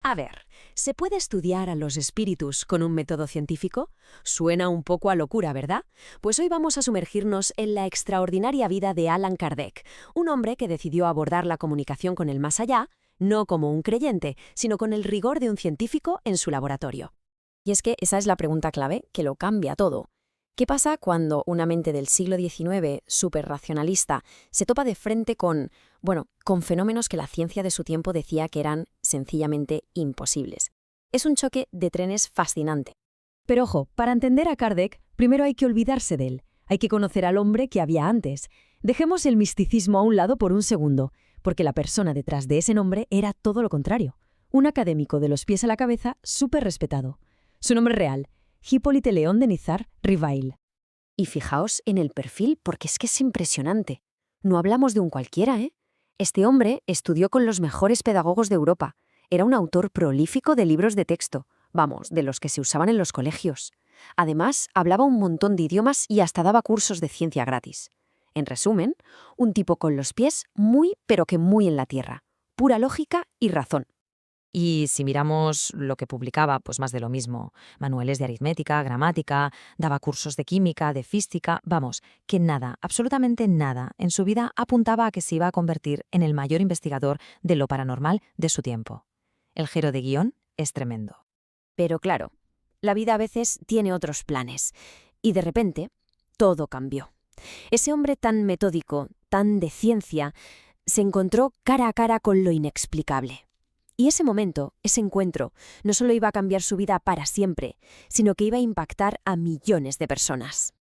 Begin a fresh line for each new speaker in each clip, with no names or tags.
A ver, ¿se puede estudiar a los espíritus con un método científico? Suena un poco a locura, ¿verdad? Pues hoy vamos a sumergirnos en la extraordinaria vida de Allan Kardec, un hombre que decidió abordar la comunicación con el más allá, no como un creyente, sino con el rigor de un científico en su laboratorio.
Y es que esa es la pregunta clave que lo cambia todo. ¿Qué pasa cuando una mente del siglo XIX, superracionalista, se topa de frente con fenómenos que la ciencia de su tiempo decía que eran sencillamente imposibles? Es un choque de trenes fascinante.
Pero ojo, para entender a Kardec, primero hay que olvidarse de él. Hay que conocer al hombre que había antes. Dejemos el misticismo a un lado por un segundo, porque la persona detrás de ese nombre era todo lo contrario. Un académico de los pies a la cabeza súper respetado. Su nombre real, Hippolyte Léon Denisard Rivail.
Y fijaos en el perfil, porque es que es impresionante. No hablamos de un cualquiera, ¿eh? Este hombre estudió con los mejores pedagogos de Europa. Era un autor prolífico de libros de texto, vamos, de los que se usaban en los colegios. Además, hablaba un montón de idiomas y hasta daba cursos de ciencia gratis. En resumen, un tipo con los pies muy, pero que muy en la tierra. Pura lógica y razón.
Y si miramos lo que publicaba, pues más de lo mismo. Manuales de aritmética, gramática, daba cursos de química, de física, vamos, que nada, absolutamente nada, en su vida apuntaba a que se iba a convertir en el mayor investigador de lo paranormal de su tiempo. El giro de guión es tremendo.
Pero claro, la vida a veces tiene otros planes. Y de repente, todo cambió. Ese hombre tan metódico, tan de ciencia, se encontró cara a cara con lo inexplicable. Y ese momento, ese encuentro, no solo iba a cambiar su vida para siempre, sino que iba a impactar a millones de personas.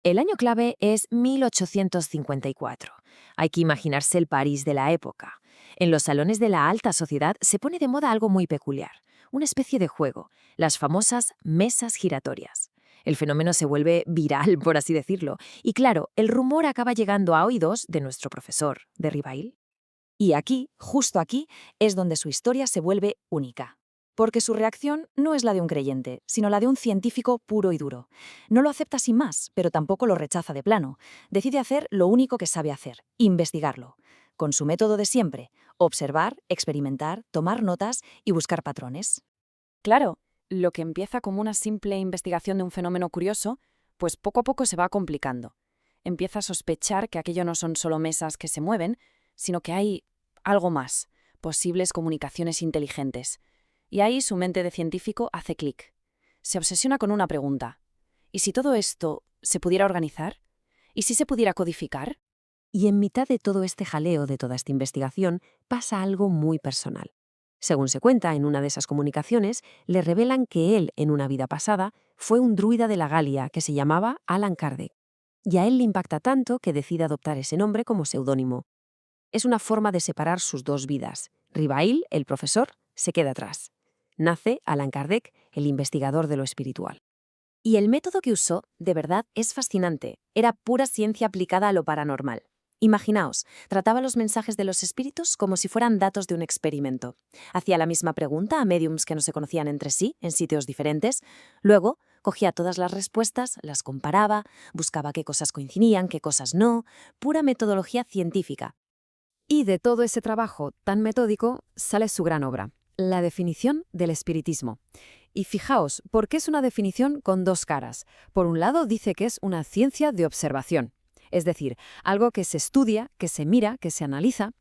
El año clave es 1854. Hay que imaginarse el París de la época. En los salones de la alta sociedad se pone de moda algo muy peculiar, una especie de juego, las famosas mesas giratorias. El fenómeno se vuelve viral, por así decirlo, y claro, el rumor acaba llegando a oídos de nuestro profesor, de Rivail. Y aquí, justo aquí, es donde su historia se vuelve única. Porque su reacción no es la de un creyente, sino la de un científico puro y duro. No lo acepta sin más, pero tampoco lo rechaza de plano. Decide hacer lo único que sabe hacer, investigarlo. Con su método de siempre, observar, experimentar, tomar notas y buscar patrones.
Claro, lo que empieza como una simple investigación de un fenómeno curioso, pues poco a poco se va complicando. Empieza a sospechar que aquello no son solo mesas que se mueven, sino que hay algo más, posibles comunicaciones inteligentes. Y ahí su mente de científico hace clic. Se obsesiona con una pregunta. ¿Y si todo esto se pudiera organizar? ¿Y si se pudiera codificar?
Y en mitad de todo este jaleo, de toda esta investigación, pasa algo muy personal. Según se cuenta, en una de esas comunicaciones, le revelan que él, en una vida pasada, fue un druida de la Galia que se llamaba Allan Kardec. Y a él le impacta tanto que decide adoptar ese nombre como seudónimo. Es una forma de separar sus dos vidas. Rivail, el profesor, se queda atrás. Nace Allan Kardec, el investigador de lo espiritual. Y el método que usó, de verdad, es fascinante. Era pura ciencia aplicada a lo paranormal. Imaginaos, trataba los mensajes de los espíritus como si fueran datos de un experimento. Hacía la misma pregunta a médiums que no se conocían entre sí, en sitios diferentes. Luego, cogía todas las respuestas, las comparaba, buscaba qué cosas coincidían, qué cosas no. Pura metodología científica.
Y de todo ese trabajo tan metódico sale su gran obra, la definición del espiritismo. Y fijaos, porque es una definición con dos caras. Por un lado dice que es una ciencia de observación, es decir, algo que se estudia, que se mira, que se analiza,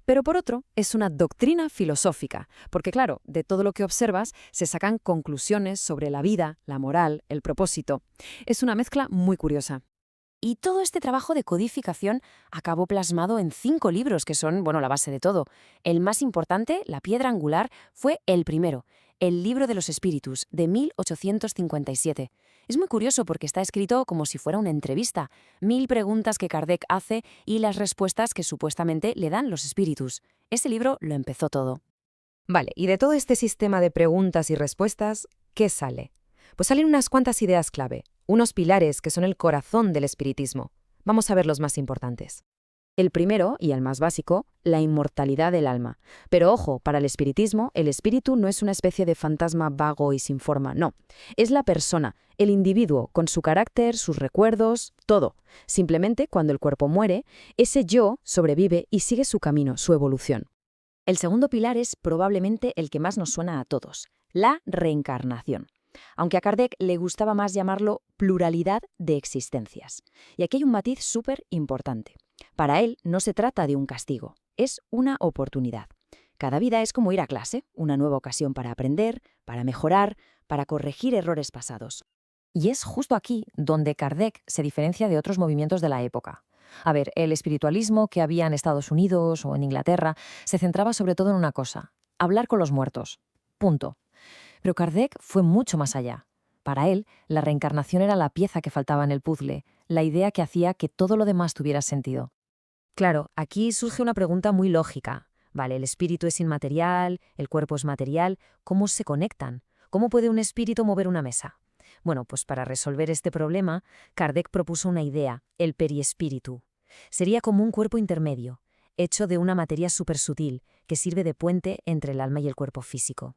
pero por otro es una doctrina filosófica, porque claro, de todo lo que observas se sacan conclusiones sobre la vida, la moral, el propósito. Es una mezcla muy curiosa.
Y todo este trabajo de codificación acabó plasmado en 5 libros que son, la base de todo. El más importante, la piedra angular, fue el primero, el Libro de los Espíritus, de 1857. Es muy curioso porque está escrito como si fuera una entrevista. 1000 preguntas que Kardec hace y las respuestas que supuestamente le dan los espíritus. Ese libro lo empezó todo.
Vale, y de todo este sistema de preguntas y respuestas, ¿qué sale? Pues salen unas cuantas ideas clave, unos pilares que son el corazón del espiritismo. Vamos a ver los más importantes. El primero, y el más básico, la inmortalidad del alma. Pero ojo, para el espiritismo, el espíritu no es una especie de fantasma vago y sin forma, no. Es la persona, el individuo, con su carácter, sus recuerdos, todo. Simplemente, cuando el cuerpo muere, ese yo sobrevive y sigue su camino, su evolución.
El segundo pilar es probablemente el que más nos suena a todos, la reencarnación. Aunque a Kardec le gustaba más llamarlo pluralidad de existencias. Y aquí hay un matiz súper importante. Para él no se trata de un castigo, es una oportunidad. Cada vida es como ir a clase, una nueva ocasión para aprender, para mejorar, para corregir errores pasados. Y es justo aquí donde Kardec se diferencia de otros movimientos de la época. A ver, el espiritualismo que había en Estados Unidos o en Inglaterra se centraba sobre todo en una cosa, hablar con los muertos. Punto. Pero Kardec fue mucho más allá. Para él, la reencarnación era la pieza que faltaba en el puzzle, la idea que hacía que todo lo demás tuviera sentido.
Claro, aquí surge una pregunta muy lógica. Vale, el espíritu es inmaterial, el cuerpo es material, ¿cómo se conectan? ¿Cómo puede un espíritu mover una mesa? Bueno, pues para resolver este problema, Kardec propuso una idea, el periespíritu. Sería como un cuerpo intermedio, hecho de una materia supersutil, que sirve de puente entre el alma y el cuerpo físico.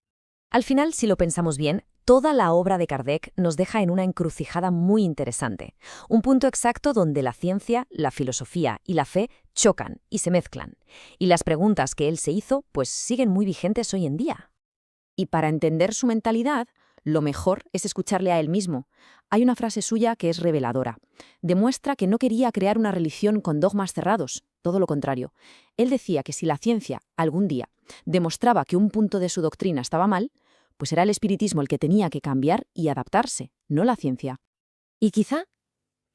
Al final, si lo pensamos bien, toda la obra de Kardec nos deja en una encrucijada muy interesante, un punto exacto donde la ciencia, la filosofía y la fe chocan y se mezclan. Y las preguntas que él se hizo, pues siguen muy vigentes hoy en día. Y para entender su mentalidad, lo mejor es escucharle a él mismo. Hay una frase suya que es reveladora. Demuestra que no quería crear una religión con dogmas cerrados, todo lo contrario. Él decía que si la ciencia, algún día, demostraba que un punto de su doctrina estaba mal, pues era el espiritismo el que tenía que cambiar y adaptarse, no la ciencia.
Y quizá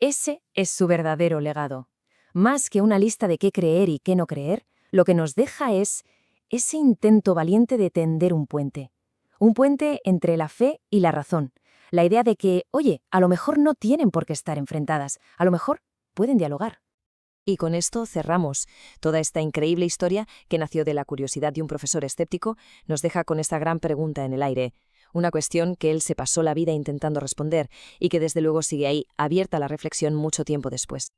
ese es su verdadero legado. Más que una lista de qué creer y qué no creer, lo que nos deja es ese intento valiente de tender un puente. Un puente entre la fe y la razón. La idea de que, oye, a lo mejor no tienen por qué estar enfrentadas, a lo mejor pueden dialogar.
Y con esto cerramos. Toda esta increíble historia, que nació de la curiosidad de un profesor escéptico, nos deja con esta gran pregunta en el aire. Una cuestión que él se pasó la vida intentando responder y que desde luego sigue ahí, abierta a la reflexión mucho tiempo después.